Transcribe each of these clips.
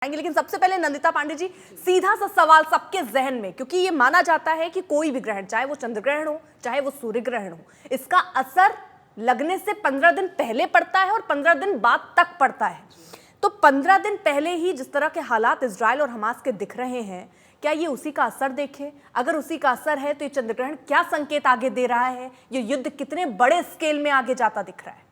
आएंगे, लेकिन सबसे पहले नंदिता पांडे जी, सीधा सा सवाल सबके जहन में, क्योंकि ये माना जाता है कि कोई भी ग्रहण, चाहे वो चंद्र ग्रहण हो चाहे वो सूर्य ग्रहण हो, इसका असर लगने से 15 दिन पहले पड़ता है और 15 दिन बाद तक पड़ता है। तो 15 दिन पहले ही जिस तरह के हालात इजराइल और हमास के दिख रहे हैं, क्या ये उसी का असर देखे? अगर उसी का असर है तो ये चंद्र ग्रहण क्या संकेत आगे दे रहा है? ये युद्ध कितने बड़े स्केल में आगे जाता दिख रहा है?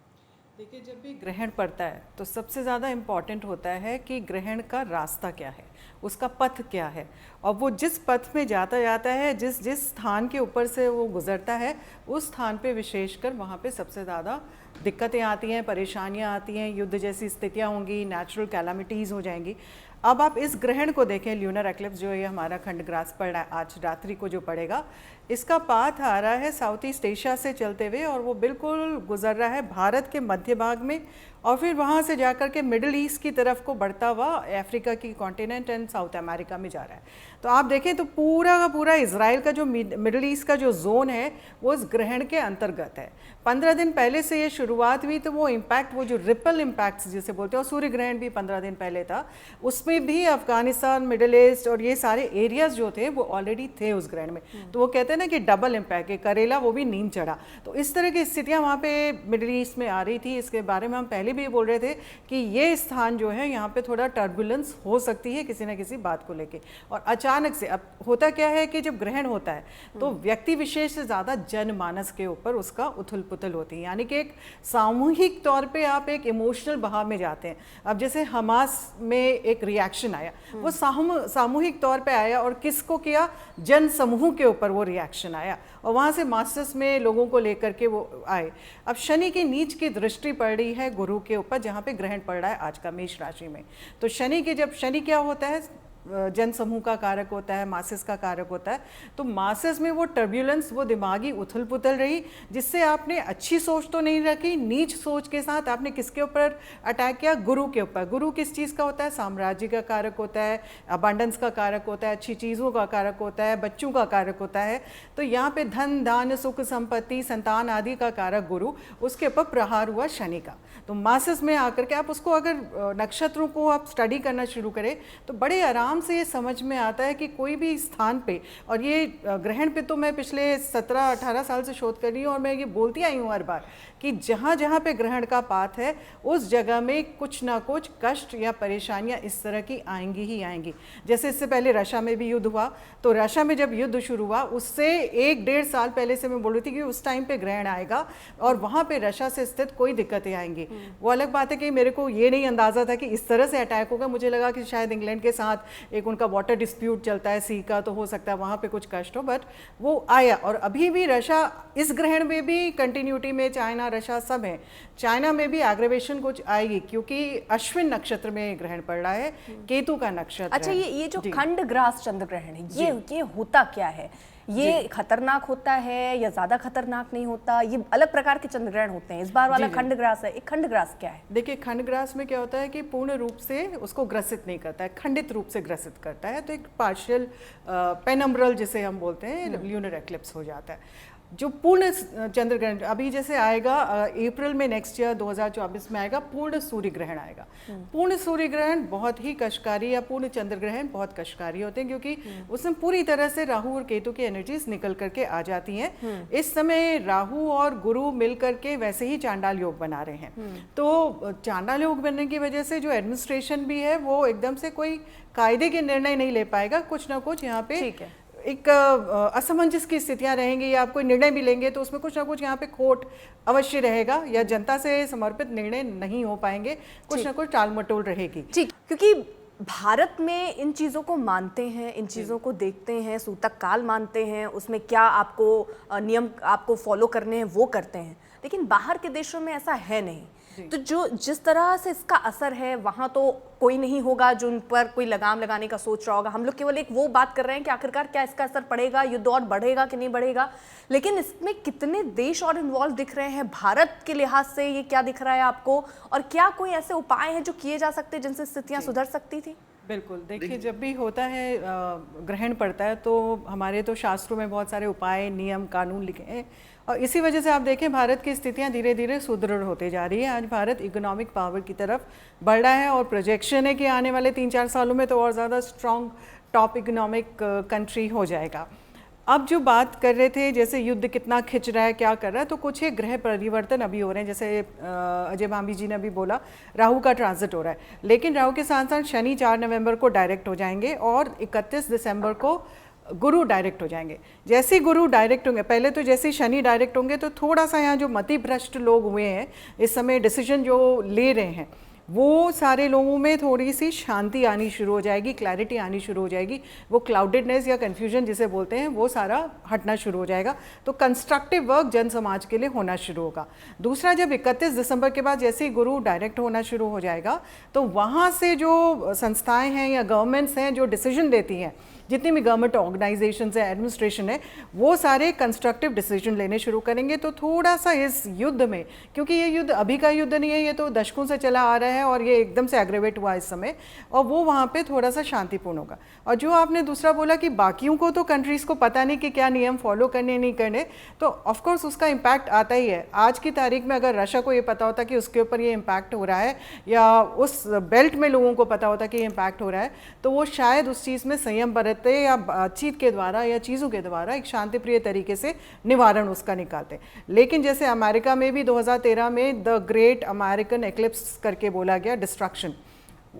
देखिए, जब भी ग्रहण पड़ता है तो सबसे ज़्यादा इम्पॉर्टेंट होता है कि ग्रहण का रास्ता क्या है, उसका पथ क्या है, और वो जिस पथ में जाता है, जिस जिस स्थान के ऊपर से वो गुजरता है, उस स्थान पे विशेषकर वहाँ पे सबसे ज़्यादा दिक्कतें आती हैं, परेशानियाँ आती हैं, युद्ध जैसी स्थितियाँ होंगी, नेचुरल कैलामिटीज़ हो जाएंगी। अब आप इस ग्रहण को देखें, ल्यूनर एक्लिप्स जो ये हमारा खंडग्रास पड़ रहा है आज रात्रि को जो पड़ेगा, इसका पाथ आ रहा है साउथ ईस्ट एशिया से चलते हुए और वो बिल्कुल गुजर रहा है भारत के मध्य भाग में और फिर वहाँ से जाकर के मिडिल ईस्ट की तरफ को बढ़ता हुआ अफ्रीका की कॉन्टिनेंट एंड साउथ अमेरिका में जा रहा है। तो आप देखें तो पूरा का पूरा इजराइल का जो मिडिल ईस्ट का जो जोन है वो इस ग्रहण के अंतर्गत है। 15 दिन पहले से ये शुरुआत हुई तो वो इम्पैक्ट, वो जो रिपल इम्पैक्ट्स जिसे बोलते हैं, और सूर्य ग्रहण भी 15 दिन पहले था, उसमें भी अफगानिस्तान, मिडिल ईस्ट और ये सारे एरियाज जो थे वो ऑलरेडी थे उस ग्रहण में। तो वो कहते हैं ना कि डबल इम्पैक्ट, करेला वो भी नींद चढ़ा। तो इस तरह की स्थितियाँ वहाँ पे मिडिल ईस्ट में आ रही थी। इसके बारे में हम पहले भी बोल रहे थे कि ये स्थान जो है यहाँ पे थोड़ा टर्बुलेंस हो सकती है किसी ना किसी बात को लेके। और अचानक से अब होता क्या है कि जब ग्रहण होता है तो व्यक्ति विशेष से ज़्यादा जनमानस के ऊपर उसका उथल पुथल होती है, यानी कि एक सामूहिक तौर पे आप एक इमोशनल बहाव में जाते हैं। अब जैसे हमास में एक रिएक्शन आया, वो सामूहिक तौर पे आया और किसको किया? जन समूह के ऊपर वो रिएक्शन आया और वहाँ से मास्टर्स में लोगों को लेकर के वो आए। अब शनि की नीच की दृष्टि पड़ रही है गुरु के ऊपर, जहाँ पे ग्रहण पड़ रहा है आज का मेष राशि में। तो शनि के, जब शनि क्या होता है, जन समूह का कारक होता है, मासेस का कारक होता है। तो मासेस में वो टर्ब्यूलेंस, वो दिमागी उथल पुथल रही, जिससे आपने अच्छी सोच तो नहीं रखी, नीच सोच के साथ आपने किसके ऊपर अटैक किया? गुरु के ऊपर। गुरु किस चीज़ का होता है? साम्राज्य का कारक होता है, अबांडेंस का कारक होता है, अच्छी चीज़ों का कारक होता है, बच्चों का कारक होता है। तो यहाँ पे धन, दान, सुख, संपत्ति, संतान आदि का कारक गुरु, उसके ऊपर प्रहार हुआ शनि का। तो मासेस में आकर के आप उसको, अगर नक्षत्रों को आप स्टडी करना शुरू करें तो बड़े आराम से ये समझ में आता है कि कोई भी स्थान पे, और ये ग्रहण पे तो मैं पिछले 17-18 साल से शोध कर रही हूँ और मैं ये बोलती आई हूँ हर बार कि जहाँ जहाँ पे ग्रहण का पाथ है उस जगह में कुछ ना कुछ कष्ट या परेशानियाँ इस तरह की आएंगी ही आएंगी। जैसे इससे पहले रशिया में भी युद्ध हुआ, तो रशिया में जब युद्ध शुरू हुआ उससे 1-1.5 साल पहले से मैं बोल रही थी कि उस टाइम पे ग्रहण आएगा और वहाँ पे रशिया से स्थित कोई दिक्कतें आएंगी। वो अलग बात है कि मेरे को ये नहीं अंदाज़ा था कि इस तरह से अटैक होगा। मुझे लगा कि शायद इंग्लैंड के साथ एक उनका वाटर डिस्प्यूट चलता है सी का, तो हो सकता है वहाँ पे कुछ कष्ट हो, बट वो आया। और अभी भी रशिया इस ग्रहण में भी कंटिन्यूटी में, चाइना, रशिया सब है। चाइना में भी एग्रेवेशन कुछ आएगी क्योंकि अश्विन नक्षत्र में ग्रहण पड़ रहा है, केतु का नक्षत्र। अच्छा, ये जो खंडग्रास चंद्र ग्रहण है, ये होता क्या है? ये खतरनाक होता है या ज्यादा खतरनाक नहीं होता? ये अलग प्रकार के चंद्र ग्रहण होते हैं, इस बार वाला खंडग्रास है। एक खंडग्रास क्या है? देखिए, खंडग्रास में क्या होता है कि पूर्ण रूप से उसको ग्रसित नहीं करता है, खंडित रूप से ग्रसित करता है। तो एक पार्शियल पेनम्ब्रल जिसे हम बोलते हैं, ल्यूनर एक्लिप्स हो जाता है। जो पूर्ण चंद्र ग्रहण अभी जैसे आएगा अप्रैल में नेक्स्ट ईयर 2024 में आएगा, पूर्ण सूर्य ग्रहण आएगा। पूर्ण सूर्य ग्रहण बहुत ही कष्टकारी, या पूर्ण चंद्र ग्रहण बहुत कष्टकारी होते हैं क्योंकि उसमें पूरी तरह से राहु और केतु की एनर्जीज निकल करके आ जाती हैं। इस समय राहु और गुरु मिल करके वैसे ही चांडाल योग बना रहे हैं। तो चांडाल योग बनने की वजह से जो एडमिनिस्ट्रेशन भी है वो एकदम से कोई कायदे के निर्णय नहीं ले पाएगा। कुछ ना कुछ यहाँ पे एक असमंजस की स्थितियां रहेंगी, या आप कोई निर्णय भी लेंगे तो उसमें कुछ ना कुछ यहाँ पे खोट अवश्य रहेगा, या जनता से समर्पित निर्णय नहीं हो पाएंगे, कुछ ना कुछ टाल मटोल रहेगी। ठीक, क्योंकि भारत में इन चीज़ों को मानते हैं, इन चीज़ों को देखते हैं, सूतक काल मानते हैं, उसमें क्या आपको नियम आपको फॉलो करने हैं वो करते हैं, लेकिन बाहर के देशों में ऐसा है नहीं। तो जो जिस तरह से इसका असर है वहाँ तो कोई नहीं होगा जो उन पर कोई लगाम लगाने का सोच रहा होगा। हम लोग केवल एक वो बात कर रहे हैं कि आखिरकार क्या इसका असर पड़ेगा, युद्ध और बढ़ेगा कि नहीं बढ़ेगा, लेकिन इसमें कितने देश और इन्वॉल्व दिख रहे हैं? भारत के लिहाज से ये क्या दिख रहा है आपको, और क्या कोई ऐसे उपाय हैं जो किए जा सकते हैं जिनसे स्थितियाँ सुधर सकती थी? बिल्कुल, देखिए, जब भी होता है ग्रहण पड़ता है तो हमारे तो शास्त्रों में बहुत सारे उपाय, नियम, कानून लिखे हैं और इसी वजह से आप देखें भारत की स्थितियां धीरे धीरे सुदृढ़ होते जा रही है। आज भारत इकोनॉमिक पावर की तरफ बढ़ रहा है और प्रोजेक्शन प्रोजेक्शन है कि आने वाले 3-4 सालों में तो और ज़्यादा स्ट्रॉन्ग टॉप इकोनॉमिक कंट्री हो जाएगा। अब जो बात कर रहे थे जैसे युद्ध कितना खिंच रहा है, क्या कर रहा है, तो कुछ एक ग्रह परिवर्तन अभी हो रहे हैं, जैसे अजय भांबी जी ने अभी बोला राहु का ट्रांजिट हो रहा है, लेकिन राहु के साथ साथ शनि 4 नवंबर को डायरेक्ट हो जाएंगे और 31 दिसंबर को गुरु डायरेक्ट हो जाएंगे। जैसे ही गुरु डायरेक्ट होंगे, पहले तो जैसे ही शनि डायरेक्ट होंगे तो थोड़ा सा यहाँ जो मति भ्रष्ट लोग हुए हैं इस समय डिसीजन जो ले रहे हैं वो सारे लोगों में थोड़ी सी शांति आनी शुरू हो जाएगी, क्लैरिटी आनी शुरू हो जाएगी, वो क्लाउडेडनेस या कन्फ्यूजन जिसे बोलते हैं वो सारा हटना शुरू हो जाएगा। तो कंस्ट्रक्टिव वर्क जन समाज के लिए होना शुरू होगा। दूसरा, जब 31 दिसंबर के बाद जैसे ही गुरु डायरेक्ट होना शुरू हो जाएगा तो वहाँ से जो संस्थाएं हैं या गवर्नमेंट्स हैं जो डिसीजन देती हैं, जितनी भी गवर्नमेंट ऑर्गेनाइजेशंस है, एडमिनिस्ट्रेशन है, वो सारे कंस्ट्रक्टिव डिसीजन लेने शुरू करेंगे। तो थोड़ा सा इस युद्ध में, क्योंकि ये युद्ध अभी का युद्ध नहीं है, ये तो दशकों से चला आ रहा है और ये एकदम से एग्रेवेट हुआ इस समय, और वो वहाँ पे थोड़ा सा शांतिपूर्ण होगा। और जो आपने दूसरा बोला कि बाकियों को तो कंट्रीज़ को पता नहीं कि क्या नियम फॉलो करने नहीं करने, तो ऑफकोर्स उसका इम्पैक्ट आता ही है। आज की तारीख में अगर रशिया को ये पता होता कि उसके ऊपर ये इम्पैक्ट हो रहा है या उस बेल्ट में लोगों को पता होता कि ये इम्पैक्ट हो रहा है, तो वो शायद उस चीज़ में संयम बरतते या बातचीत के द्वारा या चीज़ों के द्वारा एक शांतिप्रिय तरीके से निवारण उसका निकालते। लेकिन जैसे अमेरिका में भी 2013 में द ग्रेट अमेरिकन एक्लिप्स करके बोला गया, डिस्ट्रक्शन,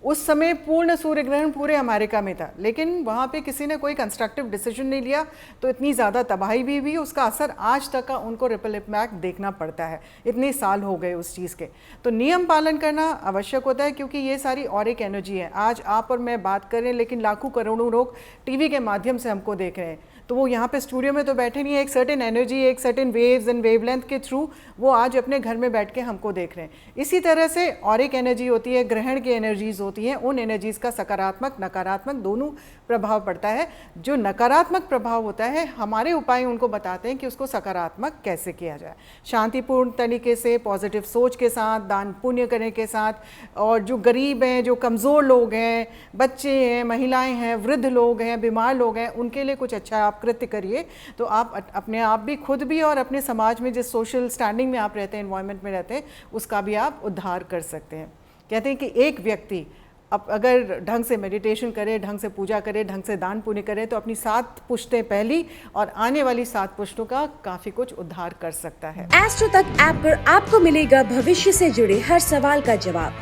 उस समय पूर्ण सूर्य ग्रहण पूरे अमेरिका में था, लेकिन वहाँ पे किसी ने कोई कंस्ट्रक्टिव डिसीजन नहीं लिया, तो इतनी ज़्यादा तबाही भी हुई, उसका असर आज तक का उनको रिपल इम्पैक्ट देखना पड़ता है, इतने साल हो गए उस चीज़ के। तो नियम पालन करना आवश्यक होता है, क्योंकि ये सारी और एक एनर्जी है। आज आप और मैं बात कर रहे हैं, लेकिन लाखों करोड़ों लोग टीवी के माध्यम से हमको देख रहे हैं, तो वो यहाँ पे स्टूडियो में तो बैठे नहीं है, एक सर्टेन एनर्जी, एक सर्टेन वेव्स एंड वेवलेंथ के थ्रू वो आज अपने घर में बैठ के हमको देख रहे हैं। इसी तरह से और एक एनर्जी होती है, ग्रहण की एनर्जीज होती हैं, उन एनर्जीज़ का सकारात्मक नकारात्मक दोनों प्रभाव पड़ता है। जो नकारात्मक प्रभाव होता है, हमारे उपाय उनको बताते हैं कि उसको सकारात्मक कैसे किया जाए, शांतिपूर्ण तरीके से, पॉजिटिव सोच के साथ, दान पुण्य करने के साथ, और जो गरीब हैं, जो कमज़ोर लोग हैं, बच्चे हैं, महिलाएं हैं, वृद्ध लोग हैं, बीमार लोग हैं, उनके लिए कुछ अच्छा आप कृत्य करिए, तो आप अपने आप भी, खुद भी, और अपने समाज में जिस सोशल स्टैंडिंग में आप रहते हैं, एनवायरनमेंट में रहते हैं, उसका भी आप उद्धार कर सकते हैं। कहते हैं कि एक व्यक्ति अब अगर ढंग से मेडिटेशन करे, ढंग से पूजा करे, ढंग से दान पुण्य करे, तो अपनी 7 पुश्तें पहली और आने वाली 7 पुश्तों का काफ़ी कुछ उद्धार कर सकता है। एस्ट्रो तक ऐप पर आपको मिलेगा भविष्य से जुड़े हर सवाल का जवाब।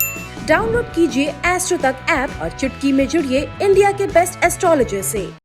डाउनलोड कीजिए एस्ट्रो तक ऐप और चुटकी में जुड़िए इंडिया के बेस्ट एस्ट्रोलॉजर से।